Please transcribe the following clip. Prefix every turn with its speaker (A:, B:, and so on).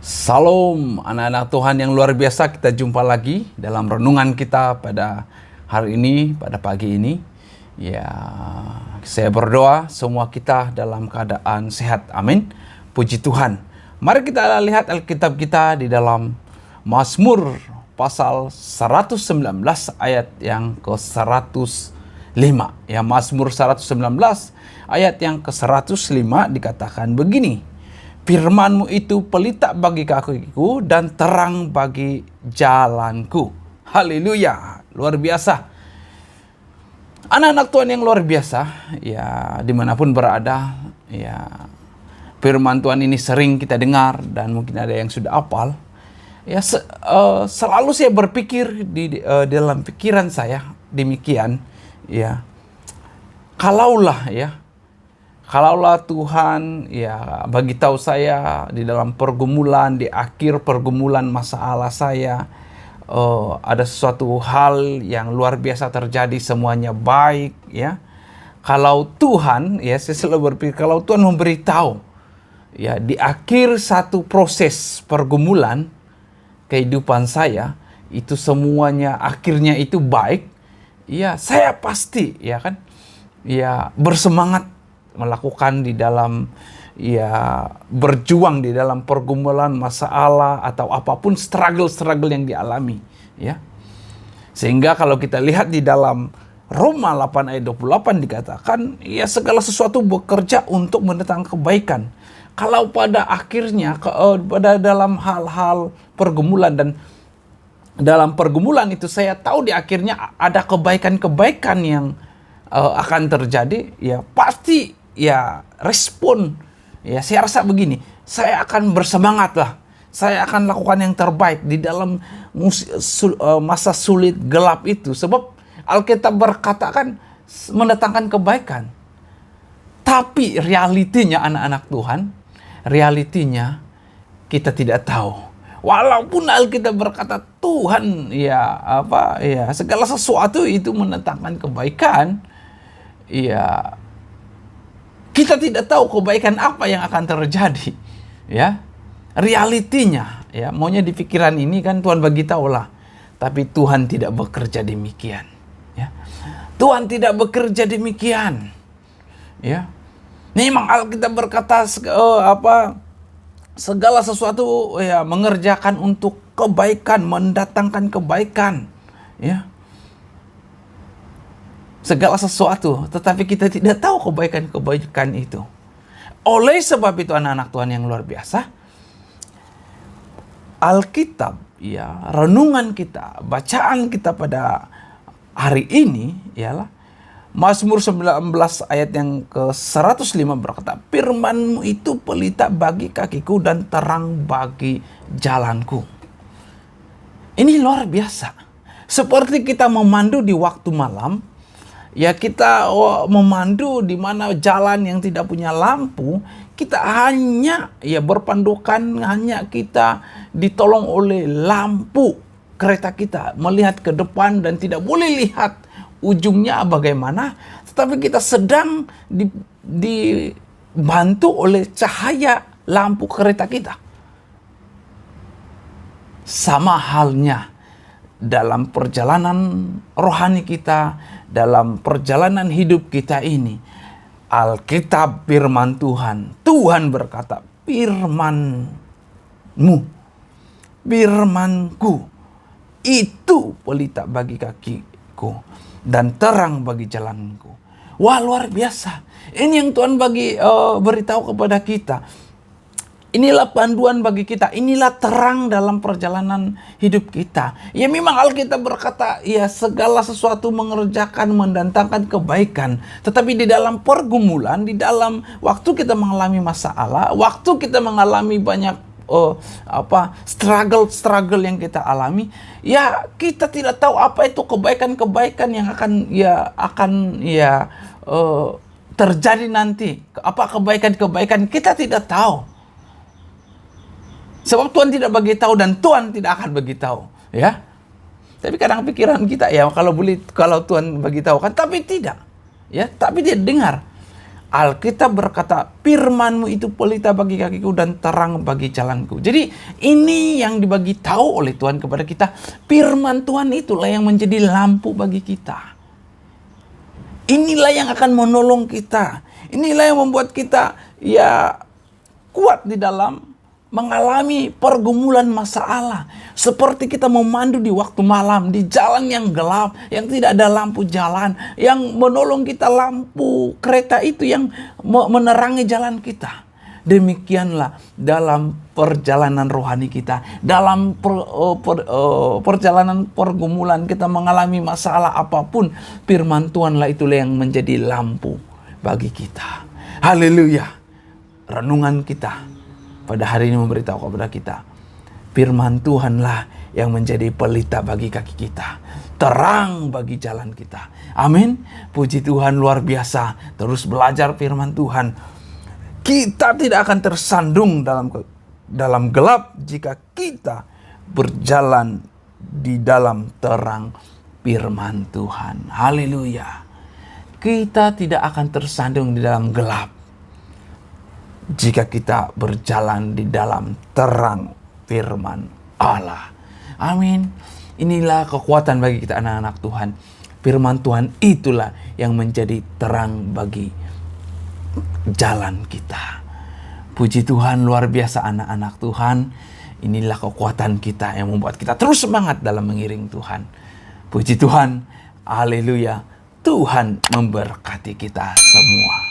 A: Salam anak-anak Tuhan yang luar biasa, kita jumpa lagi dalam renungan kita pada hari ini, pada pagi ini. Ya, saya berdoa semua kita dalam keadaan sehat, amin. Puji Tuhan. Mari kita lihat Alkitab kita di dalam Mazmur pasal 119 ayat yang ke-105. Ya, Mazmur 119 ayat yang ke-105 dikatakan begini. Firman-Mu itu pelita bagi kakiku dan terang bagi jalanku. Haleluya, luar biasa. Anak-anak Tuhan yang luar biasa, ya dimanapun berada, ya firman Tuhan ini sering kita dengar dan mungkin ada yang sudah hafal. Ya selalu saya berpikir di dalam pikiran saya demikian, ya Kalaulah Tuhan ya bagi tahu saya di dalam pergumulan, di akhir pergumulan masalah saya, ada sesuatu hal yang luar biasa terjadi, semuanya baik ya. Kalau Tuhan, ya saya selalu berpikir, kalau Tuhan memberitahu ya di akhir satu proses pergumulan kehidupan saya, itu semuanya akhirnya itu baik, ya saya pasti ya kan, ya bersemangat melakukan di dalam, ya berjuang di dalam pergumulan masalah atau apapun struggle yang dialami ya. Sehingga kalau kita lihat di dalam Roma 8 ayat 28 dikatakan ya segala sesuatu bekerja untuk mendatangkan kebaikan. Kalau pada akhirnya pada dalam hal-hal pergumulan, dan dalam pergumulan itu saya tahu di akhirnya ada kebaikan-kebaikan yang akan terjadi, ya pasti ya respon, ya saya rasa begini, saya akan bersemangat lah, saya akan lakukan yang terbaik di dalam masa sulit gelap itu, sebab Alkitab berkata kan mendatangkan kebaikan. Tapi realitinya anak-anak Tuhan, realitinya kita tidak tahu. Walaupun Alkitab berkata Tuhan segala sesuatu itu mendatangkan kebaikan, ya kita tidak tahu kebaikan apa yang akan terjadi, ya. Realitinya, ya, maunya di pikiran ini kan Tuhan bagi tahu lah. Tapi Tuhan tidak bekerja demikian, ya. Tuhan tidak bekerja demikian, ya. Memang Alkitab berkata segala sesuatu ya mengerjakan untuk kebaikan, mendatangkan kebaikan, ya. Segala sesuatu, tetapi kita tidak tahu kebaikan-kebaikan itu. Oleh sebab itu anak-anak Tuhan yang luar biasa, Alkitab, ya, renungan kita, bacaan kita pada hari ini ialah Mazmur 19 ayat yang ke-105 berkata, firman-Mu itu pelita bagi kakiku dan terang bagi jalanku. Ini luar biasa. Seperti kita memandu di waktu malam, ya kita memandu di mana jalan yang tidak punya lampu, kita hanya ya berpandukan, hanya kita ditolong oleh lampu kereta kita, melihat ke depan dan tidak boleh lihat ujungnya bagaimana, tetapi kita sedang dibantu oleh cahaya lampu kereta kita. Sama halnya dalam perjalanan rohani kita, dalam perjalanan hidup kita ini, Alkitab firman Tuhan berkata, firman-Mu, firman-Ku itu pelita bagi kakiku dan terang bagi jalanku. Wah, luar biasa. Ini yang Tuhan beritahu kepada kita. Inilah panduan bagi kita, inilah terang dalam perjalanan hidup kita. Ya memang Alkitab berkata, ya segala sesuatu mengerjakan, mendatangkan kebaikan. Tetapi di dalam pergumulan, di dalam waktu kita mengalami masalah, waktu kita mengalami banyak struggle yang kita alami, ya kita tidak tahu apa itu kebaikan-kebaikan yang akan terjadi nanti. Apa kebaikan-kebaikan kita tidak tahu. Sebab Tuhan tidak bagi tahu dan Tuhan tidak akan bagi tahu, ya. Tapi kadang pikiran kita ya kalau Tuhan bagi tahu kan, tapi tidak, ya. Tapi dia dengar Alkitab berkata, firman-Mu itu pelita bagi kakiku dan terang bagi jalanku. Jadi ini yang dibagi tahu oleh Tuhan kepada kita. Firman Tuhan itulah yang menjadi lampu bagi kita. Inilah yang akan menolong kita. Inilah yang membuat kita kuat di dalam mengalami pergumulan masalah. Seperti kita memandu di waktu malam, di jalan yang gelap, yang tidak ada lampu jalan. Yang menolong kita lampu kereta itu yang menerangi jalan kita. Demikianlah dalam perjalanan rohani kita. Dalam perjalanan pergumulan kita mengalami masalah apapun. Firman Tuhanlah itulah yang menjadi lampu bagi kita. Haleluya. Renungan kita pada hari ini memberitahu kepada kita, firman Tuhanlah yang menjadi pelita bagi kaki kita, terang bagi jalan kita. Amin. Puji Tuhan, luar biasa. Terus belajar firman Tuhan. Kita tidak akan tersandung dalam gelap jika kita berjalan di dalam terang firman Tuhan. Haleluya. Kita tidak akan tersandung di dalam gelap jika kita berjalan di dalam terang firman Allah. Amin. Inilah kekuatan bagi kita anak-anak Tuhan. Firman Tuhan itulah yang menjadi terang bagi jalan kita. Puji Tuhan, luar biasa anak-anak Tuhan. Inilah kekuatan kita yang membuat kita terus semangat dalam mengiring Tuhan. Puji Tuhan. Haleluya. Tuhan memberkati kita semua.